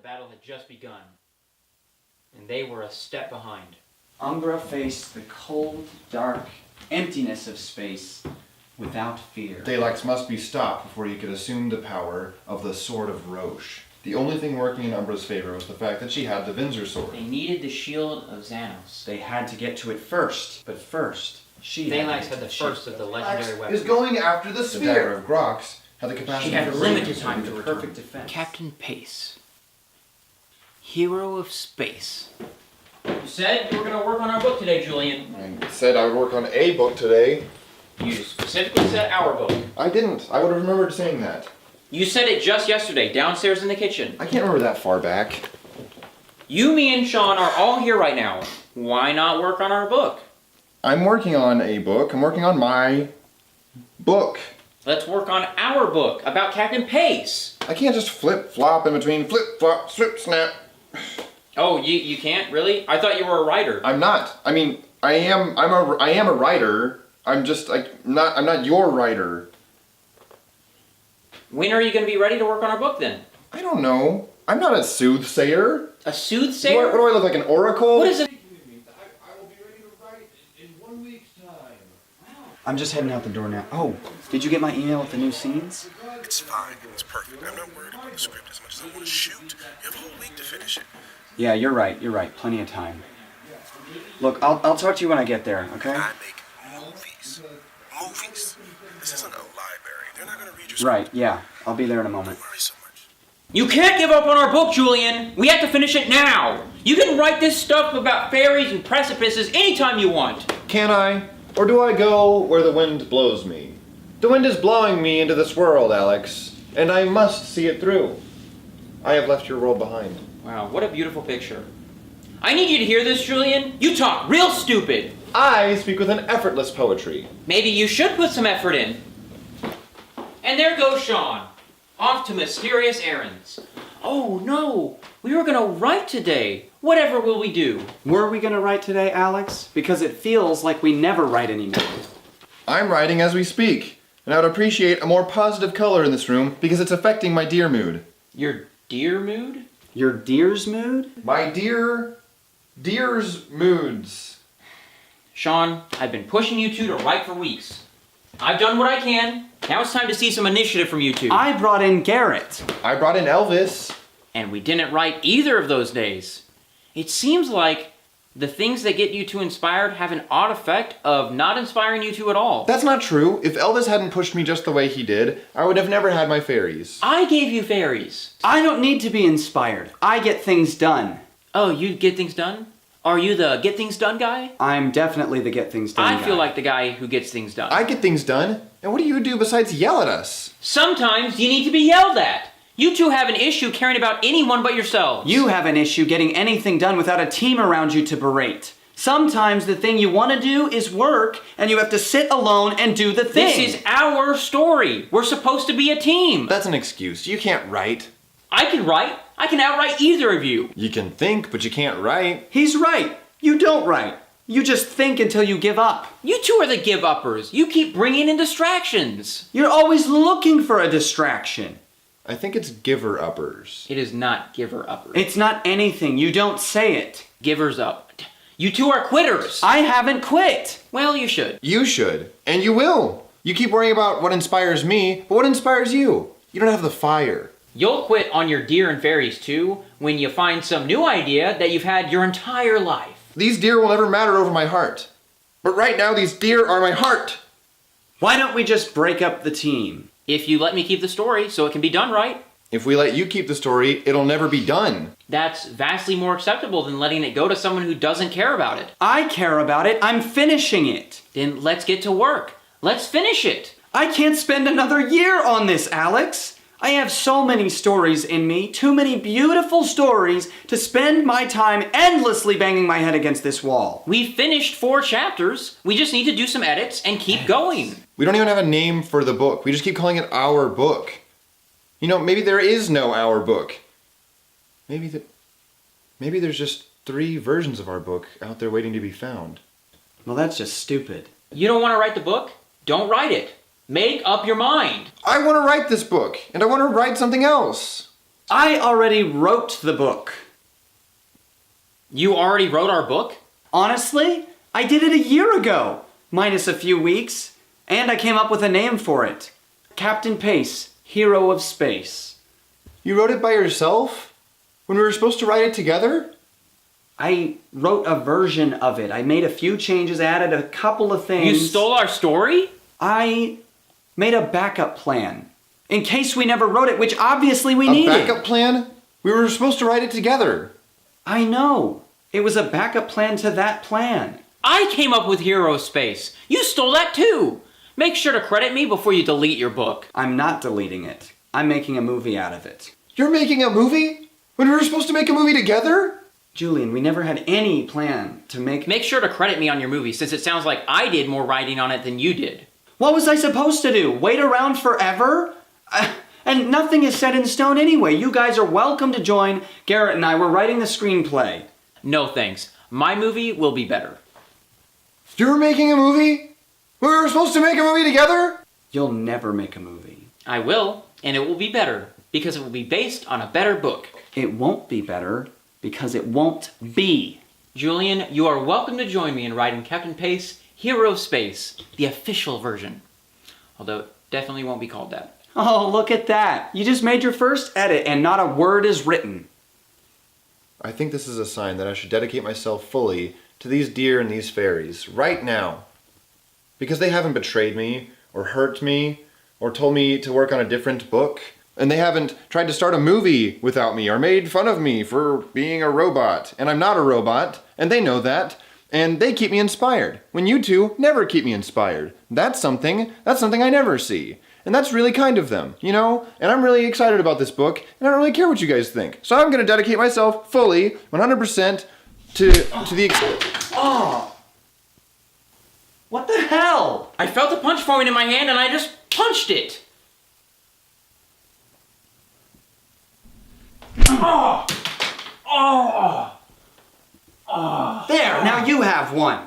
battle had just begun, and they were a step behind. Umbra faced the cold, dark emptiness of space without fear. Daylax must be stopped before he could assume the power of the Sword of Roche. The only thing working in Umbra's favor was the fact that she had the Windsor sword. They needed the shield of Xanos. They had to get to it first, but first, Daylax had the first of the legendary weapons. Is going after the spear. The dagger of Grox had the capacity She had to limited time to return. perfect defense. Captain Pace, hero of space. You said you were going to work on our book today, Julian. I said I would work on a book today. You specifically said our book. I didn't. I would have remembered saying that. You said it just yesterday, downstairs in the kitchen. I can't remember that far back. You, me, and Sean are all here right now. Why not work on our book? I'm working on a book. I'm working on my book. Let's work on our book about Captain Pace. I can't just flip-flop in between flip-flop, slip-snap. Oh, you can't? Really? I thought you were a writer. I'm not. I mean, I am a writer. I'm not your writer. When are you going to be ready to work on our book then? I don't know. I'm not a soothsayer. A soothsayer? What do I look like, an oracle? What is it? I will be ready to write in 1 week's time. I'm just heading out the door now. Oh, did you get my email with the new scenes? It's fine. It's perfect. I'm not worried about the script as much as I want to shoot. You have a whole week to finish it. Yeah, you're right. You're right. Plenty of time. Look, I'll talk to you when I get there, okay? I make movies. Movies. This isn't a library. They're not going to read your script. Right, yeah. I'll be there in a moment. Don't worry so much. You can't give up on our book, Julian! We have to finish it now! You can write this stuff about fairies and precipices anytime you want! Can I? Or do I go where the wind blows me? The wind is blowing me into this world, Alex, and I must see it through. I have left your world behind. Wow, what a beautiful picture. I need you to hear this, Julian. You talk real stupid. I speak with an effortless poetry. Maybe you should put some effort in. And there goes Sean, off to mysterious errands. Oh no, we were gonna write today. Whatever will we do? Were we gonna write today, Alex? Because it feels like we never write anymore. I'm writing as we speak, and I would appreciate a more positive color in this room because it's affecting my dear mood. Your dear mood? Your dear's mood? My dear's moods. Sean, I've been pushing you two to write for weeks. I've done what I can. Now it's time to see some initiative from you two. I brought in Garrett. I brought in Elvis. And we didn't write either of those days. It seems like the things that get you two inspired have an odd effect of not inspiring you two at all. That's not true. If Elvis hadn't pushed me just the way he did, I would have never had my fairies. I gave you fairies. I don't need to be inspired. I get things done. Oh, you get things done? Are you the get things done guy? I'm definitely the get things done I guy. feel like the guy who gets things done. I get things done. And what do you do besides yell at us? Sometimes you need to be yelled at. You two have an issue caring about anyone but yourselves. You have an issue getting anything done without a team around you to berate. Sometimes the thing you want to do is work, and you have to sit alone and do the thing. This is our story. We're supposed to be a team. That's an excuse. You can't write. I can write. I can outright either of you. You can think, but you can't write. He's right. You don't write. You just think until you give up. You two are the give-uppers. You keep bringing in distractions. You're always looking for a distraction. I think it's giver-uppers. It is not giver-uppers. It's not anything. You don't say it. Givers up. You two are quitters. I haven't quit. Well, you should. You should. And you will. You keep worrying about what inspires me, but what inspires you? You don't have the fire. You'll quit on your deer and fairies too when you find some new idea that you've had your entire life. These deer will never matter over my heart. But right now, these deer are my heart. Why don't we just break up the team? If you let me keep the story so it can be done right. If we let you keep the story, it'll never be done. That's vastly more acceptable than letting it go to someone who doesn't care about it. I care about it. I'm finishing it. Then let's get to work. Let's finish it. I can't spend another year on this, Alex. I have so many stories in me, too many beautiful stories to spend my time endlessly banging my head against this wall. We finished 4 chapters. We just need to do some edits and keep going. We don't even have a name for the book. We just keep calling it our book. You know, maybe there is no our book. Maybe there's just 3 versions of our book out there waiting to be found. Well, that's just stupid. You don't want to write the book? Don't write it. Make up your mind. I want to write this book, and I want to write something else. I already wrote the book. You already wrote our book? Honestly, I did it a year ago, minus a few weeks, and I came up with a name for it. Captain Pace, Hero of Space. You wrote it by yourself? When we were supposed to write it together? I wrote a version of it. I made a few changes, added a couple of things. You stole our story? I made a backup plan. In case we never wrote it, which obviously we needed. A backup plan? We were supposed to write it together. I know. It was a backup plan to that plan. I came up with Hero Space. You stole that too. Make sure to credit me before you delete your book. I'm not deleting it. I'm making a movie out of it. You're making a movie? When we were supposed to make a movie together? Julian, we never had any plan to make... Make sure to credit me on your movie, since it sounds like I did more writing on it than you did. What was I supposed to do? Wait around forever? And nothing is set in stone anyway. You guys are welcome to join. Garrett and I were writing the screenplay. No thanks. My movie will be better. You're making a movie? We were supposed to make a movie together? You'll never make a movie. I will, and it will be better, because it will be based on a better book. It won't be better, because it won't be. Julian, you are welcome to join me in writing Captain Pace, Hero of Space, the official version. Although it definitely won't be called that. Oh, look at that. You just made your first edit and not a word is written. I think this is a sign that I should dedicate myself fully to these deer and these fairies right now. Because they haven't betrayed me, or hurt me, or told me to work on a different book. And they haven't tried to start a movie without me, or made fun of me for being a robot. And I'm not a robot, and they know that. And they keep me inspired, when you two never keep me inspired. That's something I never see. And that's really kind of them, you know? And I'm really excited about this book, and I don't really care what you guys think. So I'm gonna dedicate myself fully, 100% to the Oh! What the hell? I felt a punch forming in my hand and I just punched it! Oh! Oh! Oh! There, now you have one.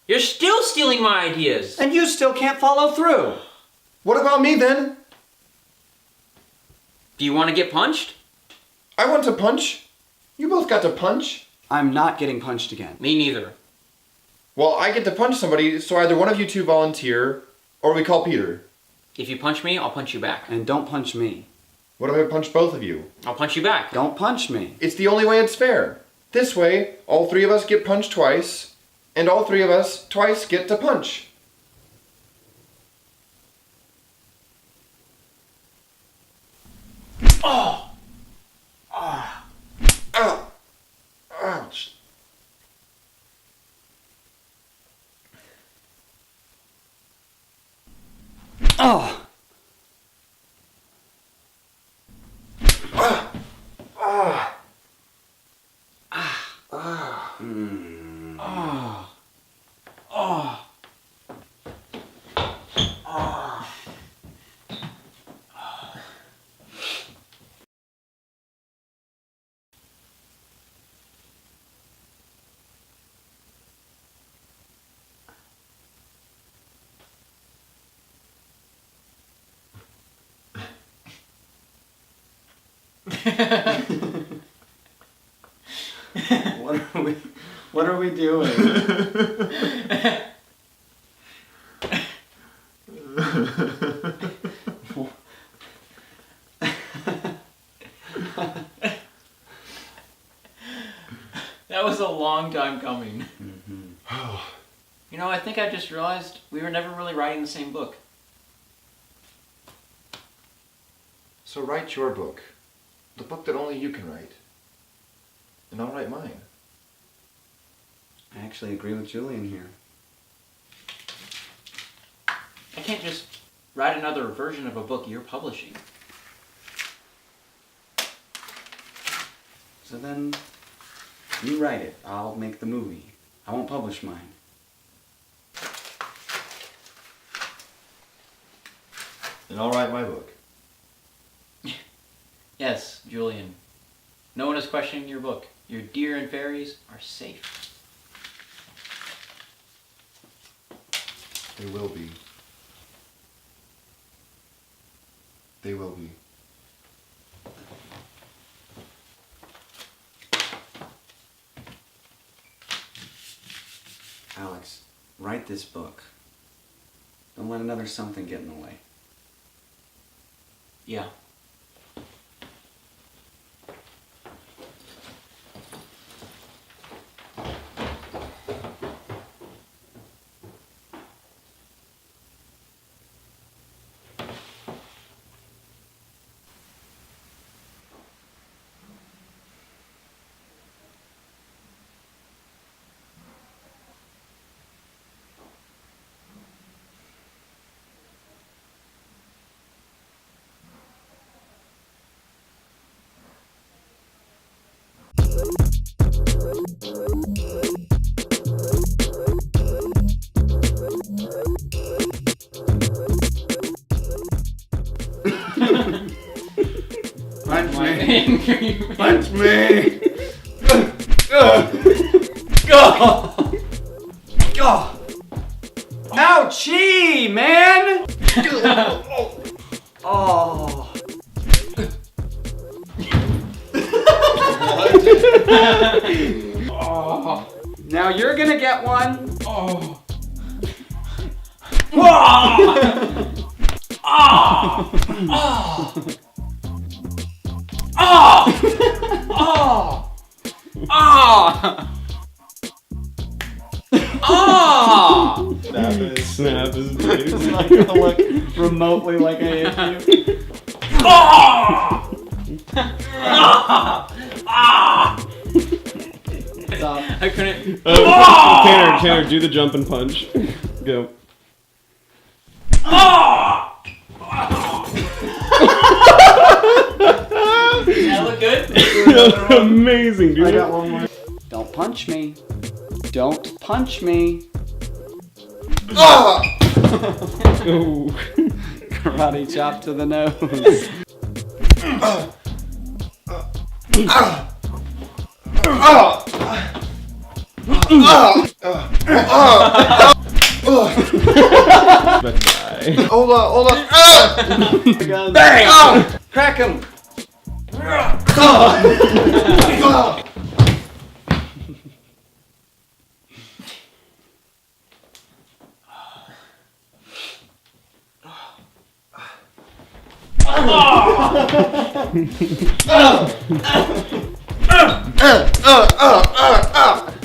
You're still stealing my ideas! And you still can't follow through. What about me then? Do you want to get punched? I want to punch. You both got to punch. I'm not getting punched again. Me neither. Well, I get to punch somebody, so either one of you two volunteer, or we call Peter. If you punch me, I'll punch you back. And don't punch me. What if I punch both of you? I'll punch you back. Don't punch me. It's the only way it's fair. This way, all three of us get punched twice, and all three of us twice get to punch. Oh! Ow! Ouch! Oh! What are we doing? That was a long time coming. Mm-hmm. You know, I think I just realized we were never really writing the same book. So write your book. The book that only you can write. And I'll write mine. I actually agree with Julian here. I can't just write another version of a book you're publishing. So then, you write it. I'll make the movie. I won't publish mine. And I'll write my book. Yes, Julian. No one is questioning your book. Your deer and fairies are safe. They will be. They will be. write this book. Don't let another something get in the way. Yeah. Punch My me! angry Punch me! Ouchie, man! Oh. Now you're gonna get one. Oh. Snap is It's not gonna look remotely like I hit you. Stop. I couldn't. Tanner, do the jump and punch. Go. Does that look good? Amazing, dude. I got one more. Don't punch me. Don't punch me. Oh. Karate chop to the nose. But die. Hold on. Bang! Crack him!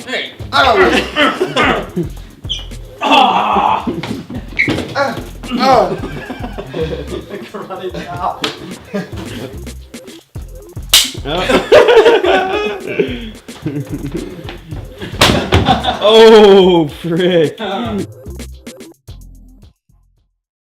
Hey. Karate chop. Oh, frick.